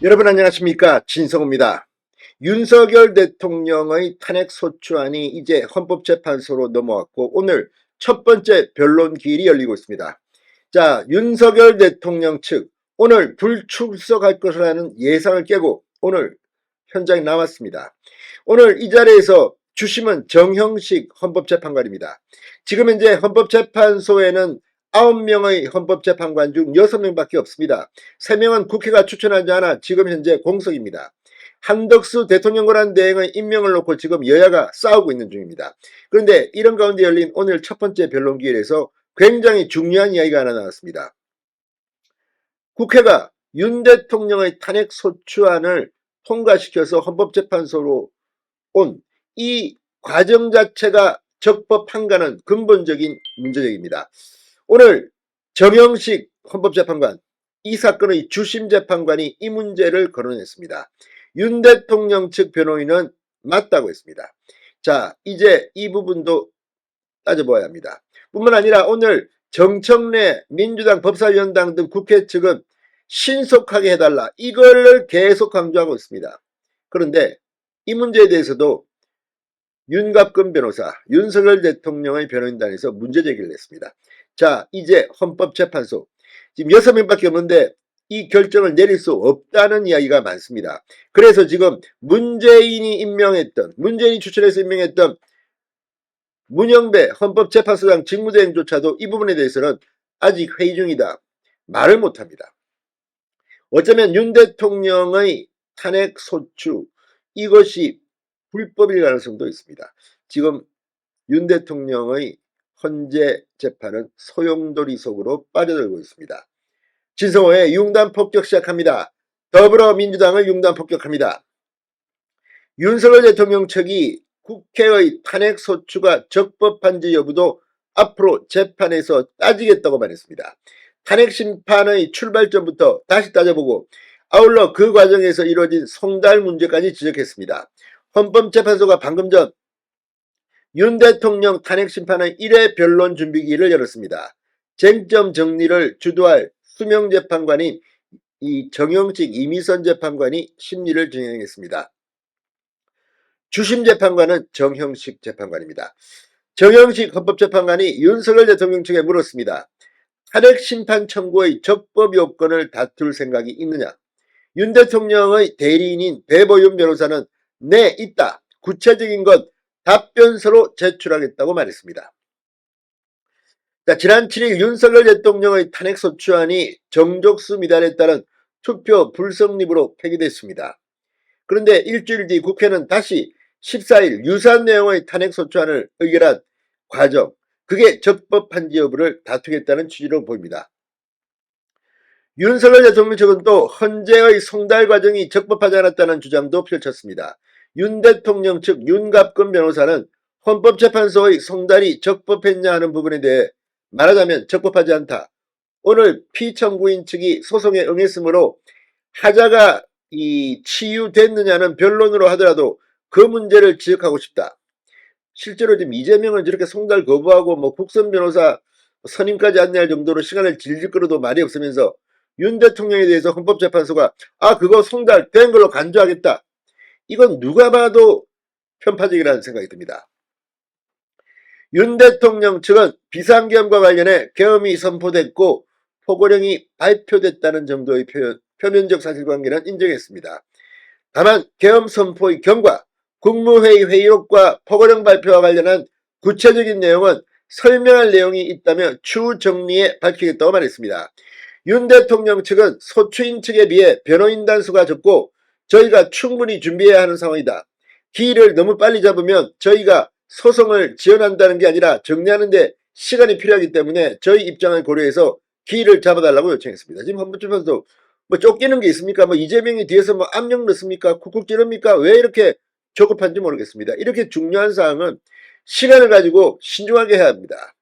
여러분 안녕하십니까, 진성호입니다. 윤석열 대통령의 탄핵소추안이 이제 헌법재판소로 넘어왔고 오늘 첫 번째 변론 기일이 열리고 있습니다. 자, 윤석열 대통령 측 오늘 불출석할 것이라는 예상을 깨고 오늘 현장에 나왔습니다. 오늘 이 자리에서 주심은 정형식 헌법재판관입니다. 지금 현재 헌법재판소에는 9명의 헌법재판관 중 6명밖에 없습니다. 3명은 국회가 추천하지 않아 지금 현재 공석입니다. 한덕수 대통령 권한 대행의 임명을 놓고 지금 여야가 싸우고 있는 중입니다. 그런데 이런 가운데 열린 오늘 첫 번째 변론 기일에서 굉장히 중요한 이야기가 하나 나왔습니다. 국회가 윤 대통령의 탄핵소추안을 통과시켜서 헌법재판소로 온 이 과정 자체가 적법한가는 근본적인 문제제기입니다. 오늘 정형식 헌법재판관, 이 사건의 주심 재판관이 이 문제를 거론했습니다. 윤 대통령 측 변호인은 맞다고 했습니다. 자, 이제 이 부분도 따져봐야 합니다. 뿐만 아니라 오늘 정청래 민주당 법사위원장 등 국회 측은 신속하게 해달라, 이걸 계속 강조하고 있습니다. 그런데 이 문제에 대해서도 윤갑근 변호사, 윤석열 대통령의 변호인단에서 문제 제기를 했습니다. 자, 이제 헌법재판소 지금 6명밖에 없는데 이 결정을 내릴 수 없다는 이야기가 많습니다. 그래서 지금 문재인이 추천해서 임명했던 문영배 헌법재판소장 직무대행조차도 이 부분에 대해서는 아직 회의 중이다, 말을 못합니다. 어쩌면 윤 대통령의 탄핵소추, 이것이 불법일 가능성도 있습니다. 지금 윤 대통령의 헌재 재판은 소용돌이 속으로 빠져들고 있습니다. 진성호의 융단 폭격 시작합니다. 더불어민주당을 융단 폭격합니다. 윤석열 대통령 측이 국회의 탄핵소추가 적법한지 여부도 앞으로 재판에서 따지겠다고 말했습니다. 탄핵심판의 출발점부터 다시 따져보고 아울러 그 과정에서 이루어진 송달 문제까지 지적했습니다. 헌법재판소가 방금 전 윤 대통령 탄핵심판의 1회 변론 준비기를 열었습니다. 쟁점 정리를 주도할 수명재판관인 이 정형식 이미선 재판관이 심리를 진행했습니다. 주심재판관은 정형식 재판관입니다. 정형식 헌법재판관이 윤석열 대통령 측에 물었습니다. 탄핵심판 청구의 적법 요건을 다툴 생각이 있느냐? 윤 대통령의 대리인인 배보윤 변호사는 네, 있다. 구체적인 것 답변서로 제출하겠다고 말했습니다. 자, 지난 7일 윤석열 대통령의 탄핵소추안이 정족수 미달에 따른 투표 불성립으로 폐기됐습니다. 그런데 일주일 뒤 국회는 다시 14일 유사한 내용의 탄핵소추안을 의결한 과정, 그게 적법한지 여부를 다투겠다는 취지로 보입니다. 윤석열 대통령 측은 또 헌재의 송달 과정이 적법하지 않았다는 주장도 펼쳤습니다. 윤 대통령 측 윤갑근 변호사는 헌법재판소의 송달이 적법했냐 하는 부분에 대해 말하자면 적법하지 않다. 오늘 피청구인 측이 소송에 응했으므로 하자가 치유됐느냐는 변론으로 하더라도 그 문제를 지적하고 싶다. 실제로 지금 이재명은 저렇게 송달 거부하고 국선 변호사 선임까지 안내할 정도로 시간을 질질 끌어도 말이 없으면서 윤 대통령에 대해서 헌법재판소가 그거 송달된 걸로 간주하겠다. 이건 누가 봐도 편파적이라는 생각이 듭니다. 윤 대통령 측은 비상계엄과 관련해 계엄이 선포됐고 포고령이 발표됐다는 정도의 표면적 사실관계는 인정했습니다. 다만 계엄 선포의 경과, 국무회의 회의록과 포고령 발표와 관련한 구체적인 내용은 설명할 내용이 있다며 추후 정리에 밝히겠다고 말했습니다. 윤 대통령 측은 소추인 측에 비해 변호인단 수가 적고 저희가 충분히 준비해야 하는 상황이다. 기일을 너무 빨리 잡으면 저희가 소송을 지원한다는 게 아니라 정리하는 데 시간이 필요하기 때문에 저희 입장을 고려해서 기일을 잡아달라고 요청했습니다. 지금 헌법재판소 쫓기는 게 있습니까? 이재명이 뒤에서 압력 넣습니까? 쿡쿡 찌릅니까? 왜 이렇게 조급한지 모르겠습니다. 이렇게 중요한 사항은 시간을 가지고 신중하게 해야 합니다.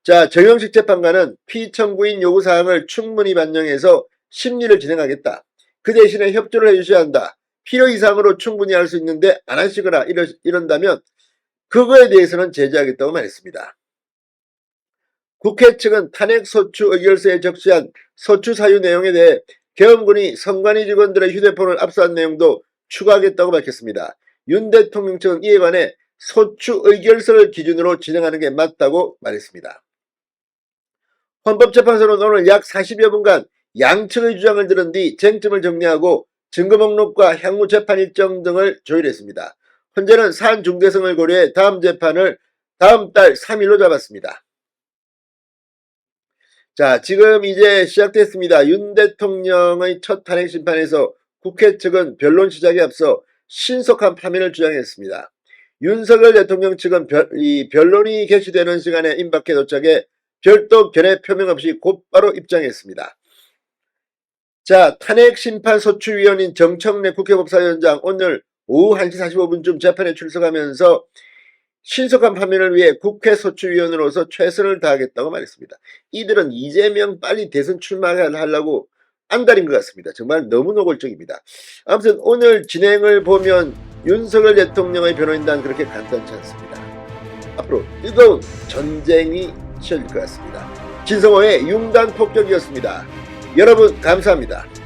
자, 정형식 재판관은 피청구인 요구사항을 충분히 반영해서 심리를 진행하겠다. 그 대신에 협조를 해주셔야 한다. 필요 이상으로 충분히 할 수 있는데 안 하시거나 이런다면 그거에 대해서는 제재하겠다고 말했습니다. 국회 측은 탄핵소추 의결서에 적시한 소추 사유 내용에 대해 계엄군이 선관위 직원들의 휴대폰을 압수한 내용도 추가하겠다고 밝혔습니다. 윤 대통령 측은 이에 관해 소추 의결서를 기준으로 진행하는 게 맞다고 말했습니다. 헌법재판소는 오늘 약 40여 분간 양측의 주장을 들은 뒤 쟁점을 정리하고 증거 목록과 향후 재판 일정 등을 조율했습니다. 헌재는 사안 중대성을 고려해 다음 재판을 다음 달 3일로 잡았습니다. 자, 지금 이제 시작됐습니다. 윤 대통령의 첫 탄핵 심판에서 국회 측은 변론 시작에 앞서 신속한 파면을 주장했습니다. 윤석열 대통령 측은 변론이 개시되는 시간에 임박해 도착해 별도 견해 표명 없이 곧바로 입장했습니다. 자, 탄핵심판소추위원인 정청래 국회법사위원장 오늘 오후 1시 45분쯤 재판에 출석하면서 신속한 파면을 위해 국회 소추위원으로서 최선을 다하겠다고 말했습니다. 이들은 이재명 빨리 대선 출마하려고 안달인 것 같습니다. 정말 너무 노골적입니다. 아무튼 오늘 진행을 보면 윤석열 대통령의 변호인단 그렇게 간단치 않습니다. 앞으로 뜨거운 전쟁이 시작될 것 같습니다. 진성호의 융단 폭격이었습니다. 여러분 감사합니다.